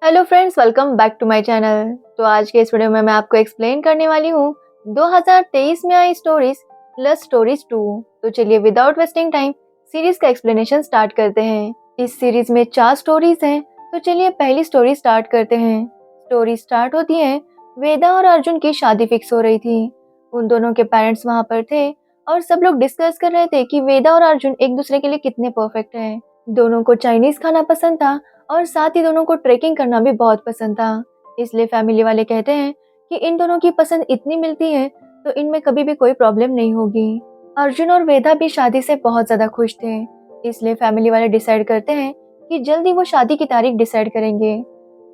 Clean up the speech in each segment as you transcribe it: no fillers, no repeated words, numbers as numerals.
Hello friends, welcome back to my channel. तो आज के इस वीडियो में मैं आपको एक्सप्लेन करने वाली हूँ 2023 में आई स्टोरीज लव स्टोरीज 2। तो चलिए विदाउट वेस्टिंग टाइम सीरीज का एक्सप्लेनेशन स्टार्ट करते हैं। इस सीरीज में 4 स्टोरीज हैं, तो चलिए पहली स्टोरी स्टार्ट करते हैं। स्टोरी स्टार्ट होती है, वेदा और अर्जुन की शादी फिक्स हो रही थी। उन दोनों के पेरेंट्स वहाँ पर थे और सब लोग डिस्कस कर रहे थे कि वेदा और अर्जुन एक दूसरे के लिए कितने परफेक्ट हैं। दोनों को चाइनीज खाना पसंद था और साथ ही दोनों को ट्रेकिंग करना भी बहुत पसंद था। इसलिए फैमिली वाले कहते हैं कि इन दोनों की पसंद इतनी मिलती है तो इनमें कभी भी कोई प्रॉब्लम नहीं होगी। अर्जुन और वेदा भी शादी से बहुत ज्यादा खुश थे, इसलिए फैमिली वाले डिसाइड करते हैं कि जल्दी वो शादी की तारीख डिसाइड करेंगे।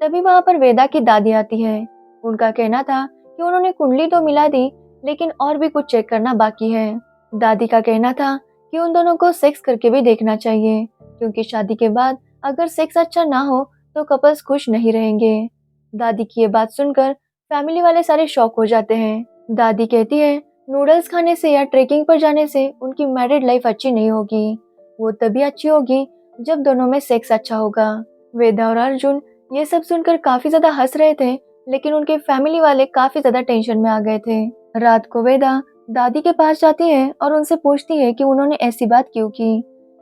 तभी वहाँ पर वेदा की दादी आती है। उनका कहना था कि उन्होंने कुंडली तो मिला दी, लेकिन और भी कुछ चेक करना बाकी है। दादी का कहना था कि उन दोनों को सेक्स करके भी देखना चाहिए, क्योंकि शादी के बाद अगर सेक्स अच्छा ना हो तो कपल्स खुश नहीं रहेंगे। दादी की ये बात सुनकर फैमिली वाले सारे शॉक हो जाते हैं। दादी कहती है नूडल्स खाने से या ट्रेकिंग पर जाने से उनकी मैरिड लाइफ अच्छी नहीं होगी। वो तभी अच्छी होगी जब दोनों में सेक्स अच्छा होगा। वेदा और अर्जुन ये सब सुनकर काफी ज्यादा हंस रहे थे, लेकिन उनके फैमिली वाले काफी ज्यादा टेंशन में आ गए थे। रात को वेदा दादी के पास जाती है और उनसे पूछती है कि उन्होंने ऐसी बात क्यों की,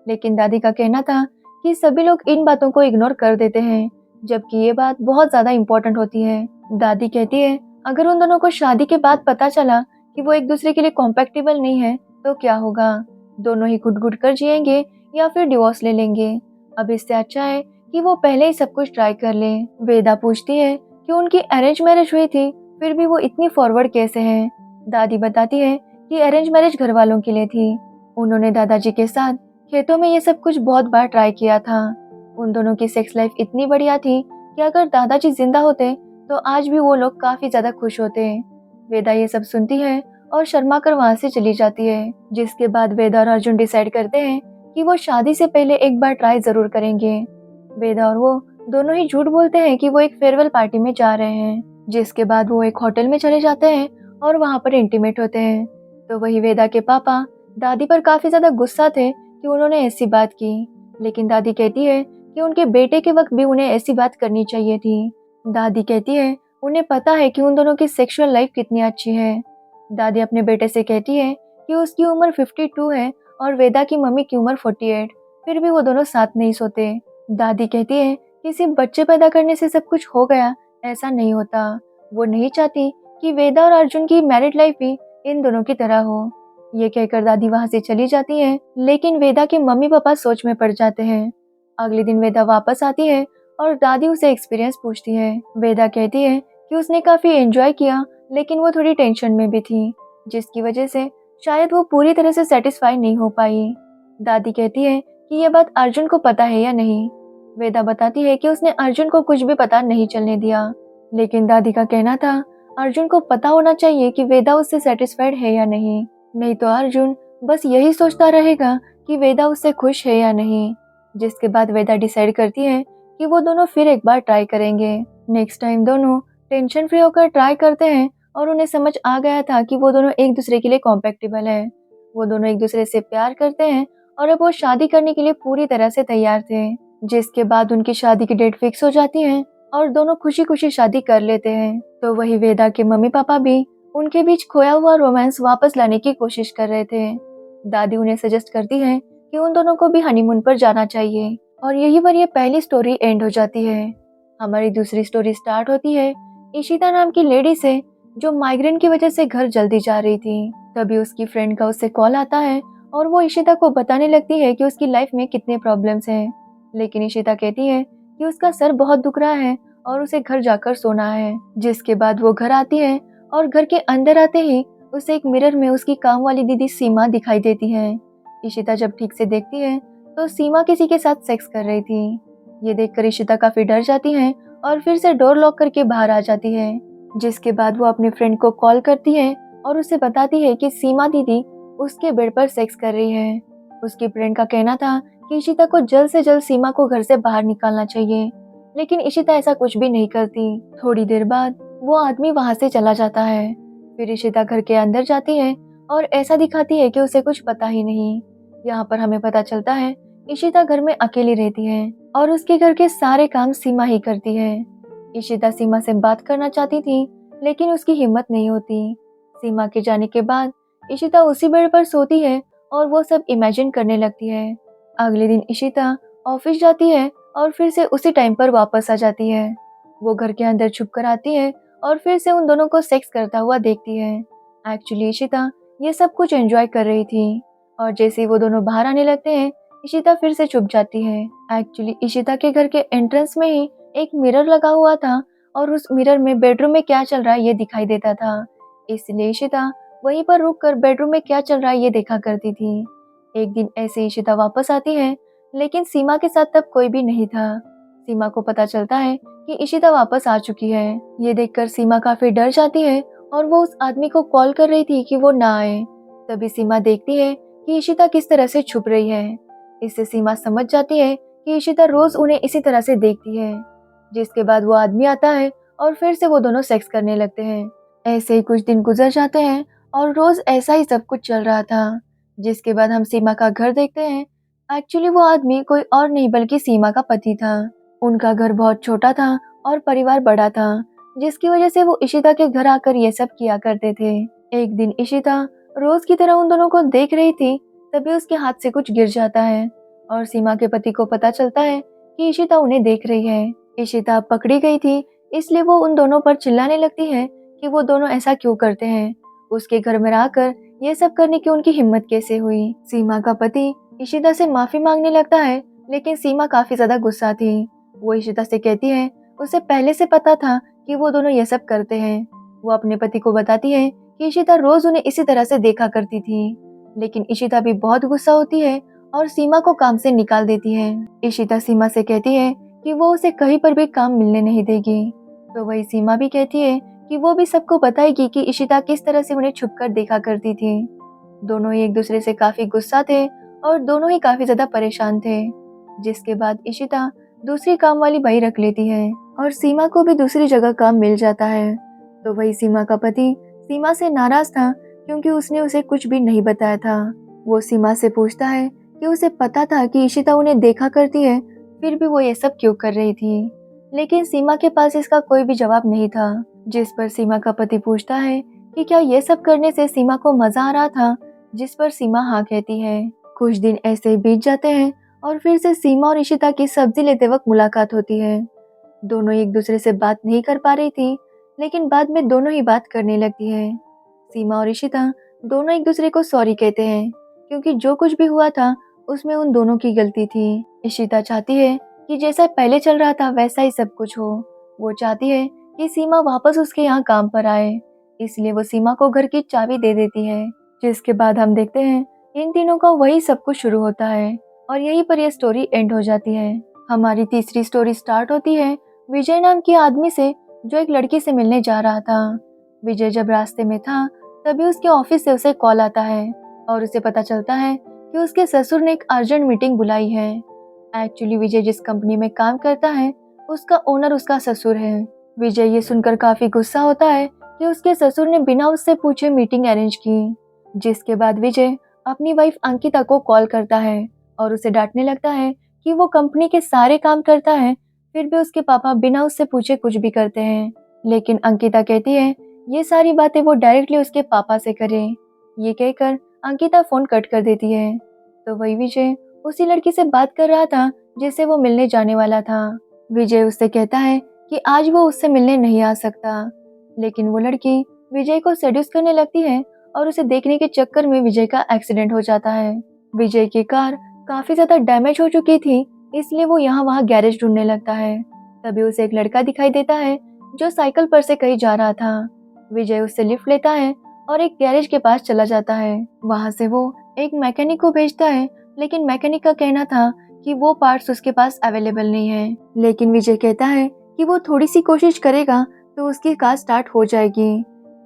लेकिन दादी का कहना था कि सभी लोग इन बातों को इग्नोर कर देते हैं, जबकि ये बात बहुत ज्यादा इम्पोर्टेंट होती है। दादी कहती है अगर उन दोनों को शादी के बाद पता चला कि वो एक दूसरे के लिए कॉम्पैटिबल नहीं है तो क्या होगा। दोनों ही घुट घुट कर जिएंगे या फिर डिवोर्स ले लेंगे। अब इससे अच्छा है कि वो पहले ही सब कुछ ट्राई कर ले। वेदा पूछती है कि उनकी अरेंज मैरिज हुई थी, फिर भी वो इतनी फॉरवर्ड कैसे हैं। दादी बताती है कि अरेंज मैरिज घर वालों के लिए थी। उन्होंने दादाजी के साथ खेतों में ये सब कुछ बहुत बार ट्राई किया था। उन दोनों की सेक्स लाइफ इतनी बढ़िया थी कि अगर दादाजी जिंदा होते तो आज भी वो लोग काफी ज्यादा खुश होते। वेदा ये सब सुनती है और शर्मा कर वहाँ से चली जाती है। जिसके बाद वेदा और अर्जुन डिसाइड करते हैं कि वो शादी से पहले एक बार ट्राई जरूर करेंगे। वेदा और वो दोनों ही झूठ बोलते हैं कि वो एक फेयरवेल पार्टी में जा रहे हैं। जिसके बाद वो एक होटल में चले जाते हैं और वहाँ पर इंटीमेट होते हैं। तो वही वेदा के पापा दादी पर काफी ज्यादा गुस्सा थे कि उन्होंने ऐसी बात की, लेकिन दादी कहती है कि उनके बेटे के वक्त भी उन्हें ऐसी बात करनी चाहिए थी। दादी कहती है उन्हें पता है कि उन दोनों की सेक्सुअल लाइफ कितनी अच्छी है। दादी अपने बेटे से कहती है कि उसकी उम्र 52 है और वेदा की मम्मी की उम्र 48, फिर भी वो दोनों साथ नहीं सोते। दादी कहती है कि सिर्फ बच्चे पैदा करने से सब कुछ हो गया, ऐसा नहीं होता। वो नहीं चाहती कि वेदा और अर्जुन की मैरिड लाइफ भी इन दोनों की तरह हो। ये कहकर दादी वहाँ से चली जाती है, लेकिन वेदा के मम्मी पापा सोच में पड़ जाते हैं। अगले दिन वेदा वापस आती है और दादी उसे एक्सपीरियंस पूछती है। वेदा कहती है कि उसने काफी एंजॉय किया, लेकिन वो थोड़ी टेंशन में भी थी, जिसकी वजह से शायद वो पूरी तरह से सेटिस्फाई नहीं हो पाई। दादी कहती है कि ये बात अर्जुन को पता है या नहीं। वेदा बताती है कि उसने अर्जुन को कुछ भी पता नहीं चलने दिया, लेकिन दादी का कहना था अर्जुन को पता होना चाहिए कि वेदा उससे सेटिस्फाइड है या नहीं, नहीं तो अर्जुन बस यही सोचता रहेगा कि वेदा उससे खुश है या नहीं। जिसके बाद वेदा डिसाइड करती है कि वो दोनों फिर एक बार ट्राई करेंगे। नेक्स्ट टाइम दोनों टेंशन फ्री होकर ट्राई करते हैं और उन्हें समझ आ गया था कि वो दोनों एक दूसरे के लिए कॉम्पैटिबल है। वो दोनों एक दूसरे से प्यार करते हैं और अब वो शादी करने के लिए पूरी तरह से तैयार थे। जिसके बाद उनकी शादी की डेट फिक्स हो जाती है और दोनों खुशी खुशी शादी कर लेते हैं। तो वही वेदा के मम्मी पापा भी उनके बीच खोया हुआ रोमांस वापस लाने की कोशिश कर रहे थे। दादी उन्हें सजेस्ट करती है कि उन दोनों को भी हनीमून पर जाना चाहिए, और यही पर ये पहली स्टोरी एंड हो जाती है। हमारी दूसरी स्टोरी स्टार्ट होती है इशिता नाम की लेडी से, जो माइग्रेन की वजह से घर जल्दी जा रही थी। तभी उसकी फ्रेंड का उससे कॉल आता है और वो इशिता को बताने लगती है कि उसकी लाइफ में कितने प्रॉब्लम्स हैं। लेकिन इशिता कहती है कि उसका सर बहुत दुख रहा है और उसे घर जाकर सोना है। जिसके बाद वो घर आती है और घर के अंदर आते ही उसे एक मिरर में उसकी काम वाली दीदी सीमा दिखाई देती है। इशिता जब ठीक से देखती है तो सीमा किसी के साथ सेक्स कर रही थी। ये देखकर इशिता काफी डर जाती है और फिर से डोर लॉक करके बाहर आ जाती है। जिसके बाद वो अपने फ्रेंड को कॉल करती है और उसे बताती है कि सीमा दीदी उसके बेड पर सेक्स कर रही है। उसकी फ्रेंड का कहना था कि इशिता को जल्द से जल्द सीमा को घर से बाहर निकालना चाहिए, लेकिन इशिता ऐसा कुछ भी नहीं करती। थोड़ी देर बाद वो आदमी वहाँ से चला जाता है। फिर इशिता घर के अंदर जाती है और ऐसा दिखाती है कि उसे कुछ पता ही नहीं। यहाँ पर हमें पता चलता है इशिता घर में अकेली रहती है और उसके घर के सारे काम सीमा ही करती है। इशिता सीमा से बात करना चाहती थी, लेकिन उसकी हिम्मत नहीं होती। सीमा के जाने के बाद इशिता उसी बेड पर सोती है और वो सब इमेजिन करने लगती है। अगले दिन इशिता ऑफिस जाती है और फिर से उसी टाइम पर वापस आ जाती है। वो घर के अंदर छुप कर आती है और फिर से उन दोनों को सेक्स करता हुआ देखती है। एक्चुअली इशिता ये सब कुछ एंजॉय कर रही थी और जैसे ही वो दोनों बाहर आने लगते हैं, इशिता फिर से छुप जाती है। एक्चुअली इशिता के घर के एंट्रेंस में ही एक मिरर लगा हुआ था और उस मिरर में बेडरूम में क्या चल रहा है ये दिखाई देता था। इसलिए इशिता वहीं पर रुककर बेडरूम में क्या चल रहा है ये देखा करती थी। एक दिन ऐसे इशिता वापस आती है, लेकिन सीमा के साथ तब कोई भी नहीं था। सीमा को पता चलता है कि इशिता वापस आ चुकी है। ये देखकर सीमा काफी डर जाती है और वो उस आदमी को कॉल कर रही थी कि वो ना आए। तभी सीमा देखती है कि इशिता किस तरह से छुप रही है। इससे सीमा समझ जाती है कि इशिता रोज उन्हें इसी तरह से देखती है। जिसके बाद वो आदमी आता है और फिर से वो दोनों सेक्स करने लगते हैं। ऐसे ही कुछ दिन गुजर जाते हैं और रोज ऐसा ही सब कुछ चल रहा था। जिसके बाद हम सीमा का घर देखते हैं। एक्चुअली वो आदमी कोई और नहीं बल्कि सीमा का पति था। उनका घर बहुत छोटा था और परिवार बड़ा था, जिसकी वजह से वो इशिता के घर आकर ये सब किया करते थे। एक दिन इशिता रोज की तरह उन दोनों को देख रही थी, तभी उसके हाथ से कुछ गिर जाता है और सीमा के पति को पता चलता है कि इशिता उन्हें देख रही है। इशिता पकड़ी गई थी, इसलिए वो उन दोनों पर चिल्लाने लगती है कि वो दोनों ऐसा क्यों करते हैं। उसके घर में आकर ये सब करने की उनकी हिम्मत कैसे हुई। सीमा का पति इशिता से माफी मांगने लगता है, लेकिन सीमा काफी ज्यादा गुस्सा थी। वो इशिता से कहती है उसे पहले से पता था कि वो दोनों ये सब करते हैं। वो अपने पति को बताती है कि इशिता रोज उन्हें इसी तरह से देखा करती थी, लेकिन इशिता भी बहुत गुस्सा होती है और सीमा को काम से निकाल देती है। इशिता सीमा से कहती है कि वो उसे कहीं पर भी काम मिलने नहीं देगी। तो वही सीमा भी कहती है कि वो भी सबको बताएगी कि इशिता किस तरह से उन्हें छुपकर देखा करती थी। दोनों ही एक दूसरे से काफी गुस्सा थे और दोनों ही काफी ज्यादा परेशान थे। जिसके बाद इशिता दूसरी काम वाली बाई रख लेती है और सीमा को भी दूसरी जगह काम मिल जाता है। तो वही सीमा का पति सीमा से नाराज था क्योंकि उसने उसे कुछ भी नहीं बताया था। वो सीमा से पूछता है कि उसे पता था कि इशिता उन्हें देखा करती है, फिर भी वो ये सब क्यों कर रही थी। लेकिन सीमा के पास इसका कोई भी जवाब नहीं था। जिस पर सीमा का पति पूछता है कि क्या ये सब करने से सीमा को मजा आ रहा था, जिस पर सीमा हाँ कहती है। कुछ दिन ऐसे ही बीत जाते हैं और फिर से सीमा और इशिता की सब्जी लेते वक्त मुलाकात होती है। दोनों एक दूसरे से बात नहीं कर पा रही थी, लेकिन बाद में दोनों ही बात करने लगती है। सीमा और इशिता दोनों एक दूसरे को सॉरी कहते हैं, क्योंकि जो कुछ भी हुआ था उसमें उन दोनों की गलती थी। इशिता चाहती है कि जैसा पहले चल रहा था वैसा ही सब कुछ हो। वो चाहती है कि सीमा वापस उसके यहाँ काम पर आए, इसलिए वो सीमा को घर की चाबी दे देती है। जिसके बाद हम देखते हैं इन तीनों का वही सब कुछ शुरू होता है और यहीं पर यह स्टोरी एंड हो जाती है। हमारी तीसरी स्टोरी स्टार्ट होती है विजय नाम के आदमी से, जो एक लड़की से मिलने जा रहा था। विजय जब रास्ते में था तभी उसके ऑफिस से उसे कॉल आता है और उसे पता चलता है कि उसके ससुर ने एक अर्जेंट मीटिंग बुलाई है। एक्चुअली विजय जिस कंपनी में काम करता है उसका ओनर उसका ससुर है। विजय ये सुनकर काफी गुस्सा होता है कि उसके ससुर ने बिना उससे पूछे मीटिंग अरेंज की। जिसके बाद विजय अपनी वाइफ अंकिता को कॉल करता है और उसे डांटने लगता है कि वो कंपनी के सारे काम करता है, फिर भी उसके पापा बिना उससे पूछे कुछ भी करते हैं। लेकिन अंकिता कहती है ये सारी बातें वो डायरेक्टली उसके पापा से करे। ये कहकर अंकिता फोन कट कर देती है। तो वही विजय उसी लड़की से बात कर रहा था जिससे वो मिलने जाने वाला था। विजय उससे कहता है कि आज वो उससे मिलने नहीं आ सकता, लेकिन वो लड़की विजय को सेड्यूस करने लगती है और उसे देखने के चक्कर में विजय का एक्सीडेंट हो जाता है। विजय की कार काफी ज्यादा डैमेज हो चुकी थी, इसलिए वो यहाँ वहाँ गैरेज ढूंढने लगता है। तभी उसे एक लड़का दिखाई देता है जो साइकिल पर से कहीं जा रहा था। विजय उससे लिफ्ट लेता है और एक गैरेज के पास चला जाता है। वहाँ से वो एक मैकेनिक को भेजता है, लेकिन मैकेनिक का कहना था कि वो पार्ट्स उसके पास अवेलेबल नहीं है। लेकिन विजय कहता है कि वो थोड़ी सी कोशिश करेगा तो उसकी कार स्टार्ट हो जाएगी।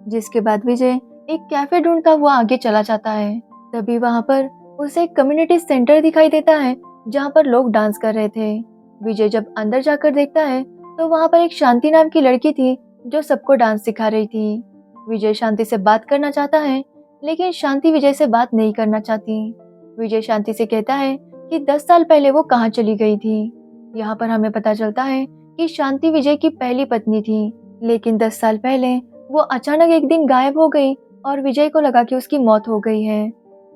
जिसके बाद विजय एक कैफे ढूंढता हुआ आगे चला जाता है। तभी वहाँ पर उसे एक कम्युनिटी सेंटर दिखाई देता है जहाँ पर लोग डांस कर रहे थे। विजय जब अंदर जाकर देखता है तो वहाँ पर एक शांति नाम की लड़की थी जो सबको डांस सिखा रही थी। विजय शांति से बात करना चाहता है, लेकिन शांति विजय से बात नहीं करना चाहती। विजय शांति से कहता है कि 10 साल पहले वो कहाँ चली गई थी। यहाँ पर हमें पता चलता है कि शांति विजय की पहली पत्नी थी, लेकिन 10 साल पहले वो अचानक एक दिन गायब हो गई और विजय को लगा कि उसकी मौत हो गई है।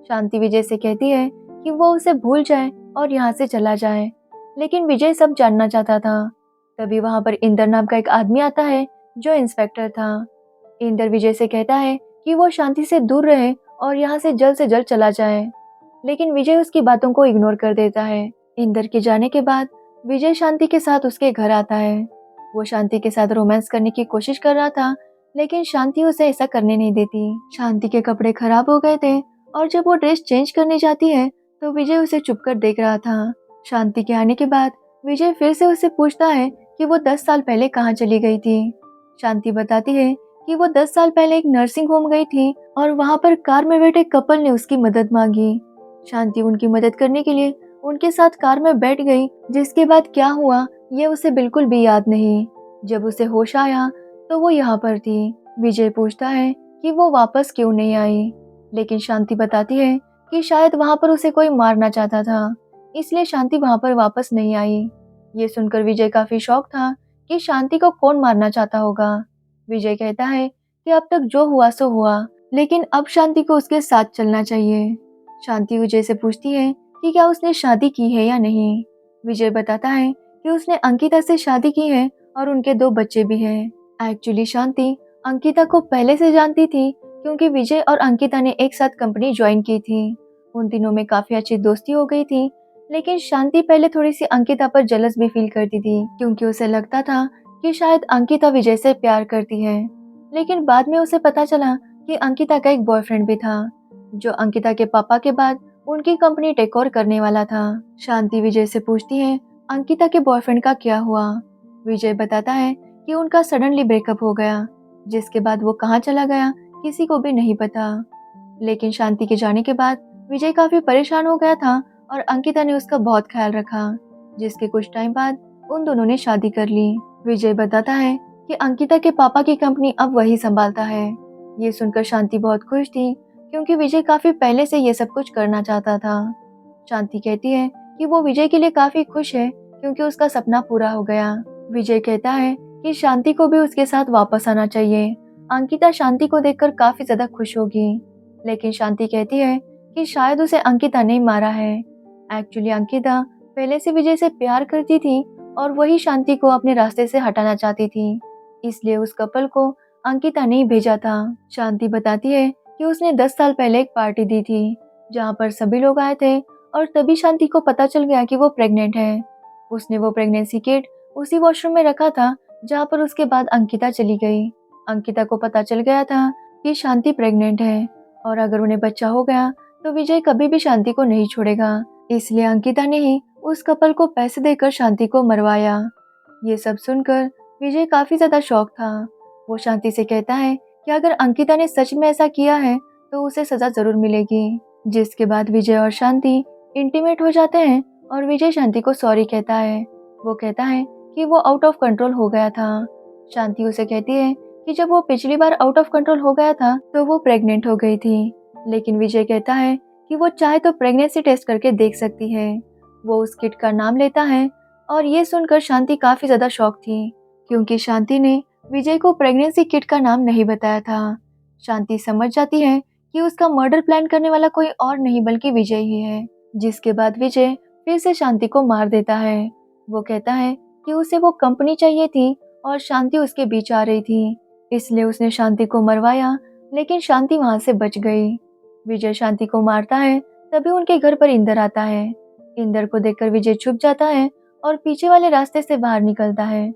शांति विजय से कहती है कि वो उसे भूल जाए और यहाँ से चला जाए, लेकिन विजय सब जानना चाहता था। तभी वहाँ पर इंदर नाम का एक आदमी आता है जो इंस्पेक्टर था। इंदर विजय से कहता है कि वो शांति से दूर रहे और यहाँ से जल्द चला जाए, लेकिन विजय उसकी बातों को इग्नोर कर देता है। इंदर के जाने के बाद विजय शांति के साथ उसके घर आता है। वो शांति के साथ रोमांस करने की कोशिश कर रहा था, लेकिन शांति उसे ऐसा करने नहीं देती। शांति के कपड़े खराब हो गए थे और जब वो ड्रेस चेंज करने जाती है तो विजय उसे चुपकर देख रहा था। शांति के आने के बाद विजय फिर से उससे पूछता है कि वो 10 साल पहले कहाँ चली गई थी। शांति बताती है कि वो 10 साल पहले एक नर्सिंग होम गई थी और वहाँ पर कार में बैठे कपल ने उसकी मदद मांगी। शांति उनकी मदद करने के लिए उनके साथ कार में बैठ गई, जिसके बाद क्या हुआ ये उसे बिल्कुल भी याद नहीं। जब उसे होश आया तो वो यहाँ पर थी। विजय पूछता है कि वो वापस क्यों नहीं आई, लेकिन शांति बताती है कि शायद वहाँ पर उसे कोई मारना चाहता था, इसलिए शांति वहाँ पर वापस नहीं आई। ये सुनकर विजय काफी शॉक था कि शांति को कौन मारना चाहता होगा। विजय कहता है कि अब तक जो हुआ सो हुआ, लेकिन अब शांति को उसके साथ चलना चाहिए। शांति विजय से पूछती है कि क्या उसने शादी की है या नहीं। विजय बताता है कि उसने अंकिता से शादी की है और उनके 2 बच्चे भी हैं। एक्चुअली शांति अंकिता को पहले से जानती थी, क्योंकि विजय और अंकिता ने एक साथ कंपनी ज्वाइन की थी। उन दिनों में काफी अच्छी दोस्ती हो गई थी, लेकिन शांति पहले थोड़ी सी अंकिता पर जलस भी फील करती थी, क्योंकि उसे लगता था कि शायद अंकिता विजय से प्यार करती है। लेकिन बाद में उसे पता चला कि अंकिता का एक बॉयफ्रेंड भी था, जो अंकिता के पापा के बाद उनकी कंपनी टेक ओवर करने वाला था। शांति विजय से पूछती है अंकिता के बॉयफ्रेंड का क्या हुआ। विजय बताता है कि उनका सडनली ब्रेकअप हो गया, जिसके बाद वो कहाँ चला गया किसी को भी नहीं पता। लेकिन शांति के जाने के बाद विजय काफी परेशान हो गया था और अंकिता ने उसका बहुत ख्याल रखा, जिसके कुछ टाइम बाद उन दोनों ने शादी कर ली। विजय बताता है कि अंकिता के पापा की कंपनी अब वही संभालता है। ये सुनकर शांति बहुत खुश थी, क्योंकि विजय काफी पहले से ये सब कुछ करना चाहता था। शांति कहती है कि वो विजय के लिए काफी खुश है, क्योंकि उसका सपना पूरा हो गया। विजय कहता है कि शांति को भी उसके साथ वापस आना चाहिए। अंकिता शांति को देखकर काफी ज्यादा खुश होगी, लेकिन शांति कहती है कि शायद उसे अंकिता ने मारा है। एक्चुअली अंकिता पहले से विजय से प्यार करती थी और वही शांति को अपने रास्ते से हटाना चाहती थी, इसलिए उस कपल को अंकिता ने ही भेजा था। शांति बताती है कि उसने 10 साल पहले एक पार्टी दी थी, जहाँ पर सभी लोग आए थे, और तभी शांति को पता चल गया कि वो प्रेग्नेंट है। उसने वो प्रेगनेंसी किट उसी वॉशरूम में रखा था जहाँ पर उसके बाद अंकिता चली गई। अंकिता को पता चल गया था कि शांति प्रेग्नेंट है, और अगर उन्हें बच्चा हो गया तो विजय कभी भी शांति को नहीं छोड़ेगा, इसलिए अंकिता ने ही उस कपल को पैसे देकर शांति को मरवाया। ये सब सुनकर विजय काफी ज्यादा शॉक था। वो शांति से कहता है कि अगर अंकिता ने सच में ऐसा किया है तो उसे सजा जरूर मिलेगी। जिसके बाद विजय और शांति इंटीमेट हो जाते हैं और विजय शांति को सॉरी कहता है। वो कहता है कि वो आउट ऑफ कंट्रोल हो गया था। शांति उसे कहती है कि जब वो पिछली बार आउट ऑफ कंट्रोल हो गया था तो वो प्रेग्नेंट हो गई थी, लेकिन विजय कहता है कि वो चाहे तो प्रेगनेंसी टेस्ट करके देख सकती है। वो उस किट का नाम लेता है, और ये सुनकर शांति काफी ज्यादा शॉक थी, क्योंकि शांति ने विजय को प्रेगनेंसी किट का नाम नहीं बताया था। शांति समझ जाती है कि उसका मर्डर प्लान करने वाला कोई और नहीं बल्कि विजय ही है। जिसके बाद विजय फिर से शांति को मार देता है। वो कहता है कि उसे वो कंपनी चाहिए थी और शांति उसके बीच आ रही थी, इसलिए उसने शांति को मरवाया, लेकिन शांति वहां से बच गई। विजय शांति को मारता है, तभी उनके घर पर इंदर आता है। इंदर को देखकर विजय छुप जाता है और पीछे वाले रास्ते से बाहर निकलता है।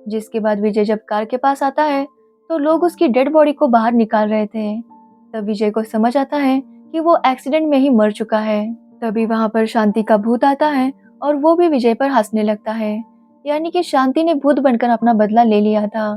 जिसके बाद विजय जब कार के पास आता है तो लोग उसकी डेड बॉडी को बाहर निकाल रहे थे। तब विजय को समझ आता है कि वो एक्सीडेंट में ही मर चुका है। तभी वहां पर शांति का भूत आता है और वो भी विजय पर हंसने लगता है, यानी कि शांति ने भूत बनकर अपना बदला ले लिया था।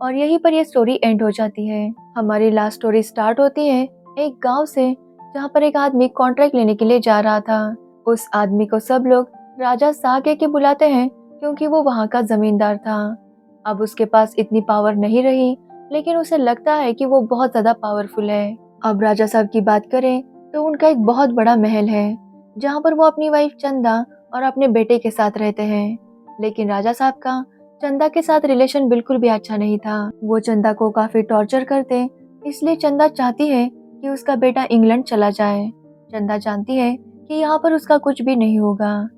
और यहीं पर यह स्टोरी एंड हो जाती है। हमारी लास्ट स्टोरी स्टार्ट होती है एक गांव से, जहां पर एक आदमी कॉन्ट्रैक्ट लेने के लिए जा रहा था। उस आदमी को सब लोग राजा साह कह के बुलाते हैं, क्योंकि वो वहां का जमींदार था। अब उसके पास इतनी पावर नहीं रही, लेकिन उसे लगता है कि वो बहुत ज्यादा पावरफुल है। अब राजा साहब की बात करें तो उनका एक बहुत बड़ा महल है, जहाँ पर वो अपनी वाइफ चंदा और अपने बेटे के साथ रहते हैं। लेकिन राजा साहब का चंदा के साथ रिलेशन बिल्कुल भी अच्छा नहीं था। वो चंदा को काफी टॉर्चर करते, इसलिए चंदा चाहती है कि उसका बेटा इंग्लैंड चला जाए। चंदा जानती है कि यहाँ पर उसका कुछ भी नहीं होगा,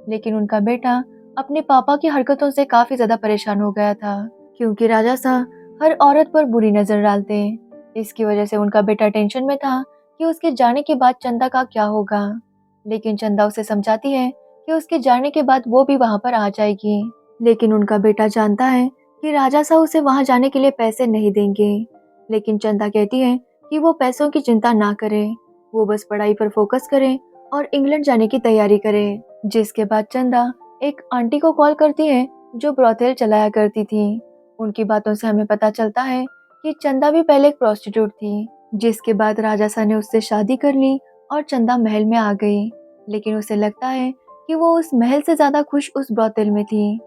लेकिन उनका बेटा अपने पापा की हरकतों से काफी ज्यादा परेशान हो गया था, क्योंकि राजा सा हर औरत पर बुरी नजर डालते। इसकी वजह से उनका बेटा टेंशन में था कि उसके जाने के बाद चंदा का क्या होगा। लेकिन चंदा उसे समझाती है कि उसके जाने के बाद वो भी वहां पर आ जाएगी। लेकिन उनका बेटा जानता है कि राजा सा उसे वहां जाने के लिए पैसे नहीं देंगे। लेकिन चंदा कहती है कि वो पैसों की चिंता ना करे, वो बस पढ़ाई पर फोकस करे और इंग्लैंड जाने की तैयारी करे। जिसके बाद चंदा एक आंटी को कॉल करती है जो ब्रोथेल चलाया करती थी। उनकी बातों से हमें पता चलता है कि चंदा भी पहले एक प्रोस्टिट्यूट थी। जिसके बाद राजा सा ने उससे शादी कर ली और चंदा महल में आ गई। लेकिन उसे लगता है कि वो उस महल से ज्यादा खुश उस ब्रोथेल में थी।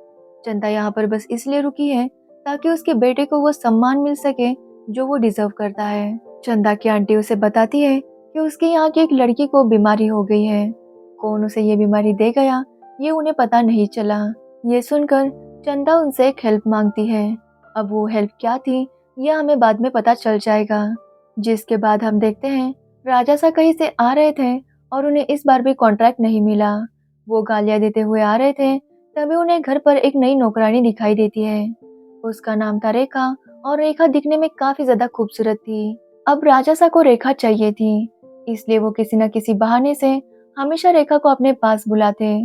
चंदा यहाँ पर बस इसलिए रुकी है ताकि उसके बेटे को वो सम्मान मिल सके जो वो डिजर्व करता है। चंदा की आंटी उसे बताती है कि उसके यहाँ की एक लड़की को बीमारी हो गई है। कौन उसे ये बीमारी दे गया ये उन्हें पता नहीं चला। ये सुनकर चंदा उनसे एक हेल्प मांगती है। अब वो हेल्प क्या थी यह हमें बाद में पता चल जाएगा। जिसके बाद हम देखते हैं राजा सा कहीं से आ रहे थे और उन्हें इस बार भी कॉन्ट्रैक्ट नहीं मिला। वो गालियां देते हुए आ रहे थे, तभी उन्हें घर पर एक नई नौकरानी दिखाई देती है। उसका नाम था रेखा और रेखा दिखने में काफी ज्यादा खूबसूरत थी। अब राजा सा को रेखा चाहिए थी, इसलिए वो किसी न किसी बहाने से हमेशा रेखा को अपने पास बुलाते।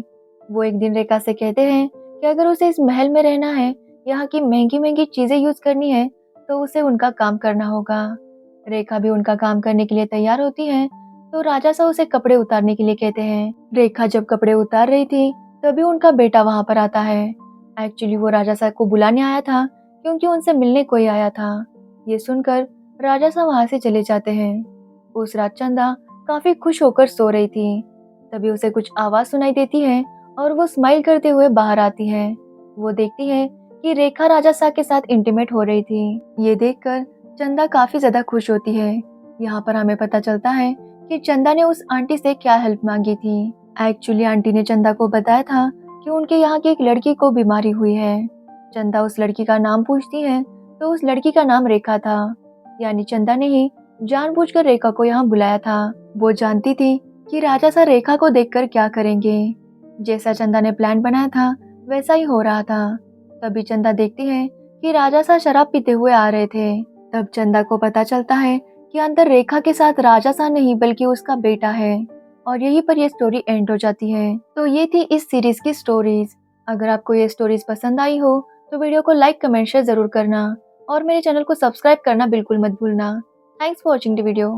वो एक दिन रेखा से कहते हैं कि अगर उसे इस महल में रहना है, यहाँ की महंगी महंगी चीजें यूज करनी है, तो उसे उनका काम करना होगा। रेखा भी उनका काम करने के लिए तैयार होती है। तो राजा सा उसे कपड़े उतारने के लिए कहते हैं। रेखा जब कपड़े उतार रही थी तभी उनका बेटा वहां पर आता है। एक्चुअली वो राजा सा को बुलाने आया था, क्योंकि उनसे मिलने कोई आया था। ये सुनकर राजा सा वहां से चले जाते हैं। उस रात चंदा काफी खुश होकर सो रही थी। तभी उसे कुछ आवाज सुनाई देती है और वो स्माइल करते हुए बाहर आती है। वो देखती है कि रेखा राजा सा के साथ इंटीमेट हो रही थी। ये देखकर चंदा काफी ज्यादा खुश होती है। यहाँ पर हमें पता चलता है कि चंदा ने उस आंटी से क्या हेल्प मांगी थी। एक्चुअली आंटी ने चंदा को बताया था कि उनके यहाँ की एक लड़की को बीमारी हुई है। चंदा उस लड़की का नाम पूछती है तो उस लड़की का नाम रेखा था। यानी चंदा ने ही जानबूझकर रेखा को यहाँ बुलाया था। वो जानती थी कि राजा सा रेखा को देखकर क्या करेंगे। जैसा चंदा ने प्लान बनाया था वैसा ही हो रहा था। तभी चंदा देखती है कि राजा सा शराब पीते हुए आ रहे थे। तब चंदा को पता चलता है कि अंदर रेखा के साथ राजा सा नहीं बल्कि उसका बेटा है। और यहीं पर यह स्टोरी एंड हो जाती है। तो ये थी इस सीरीज की स्टोरीज। अगर आपको ये स्टोरीज पसंद आई हो तो वीडियो को लाइक कमेंट शेयर जरूर करना और मेरे चैनल को सब्सक्राइब करना बिल्कुल मत भूलना। Thanks for watching the video.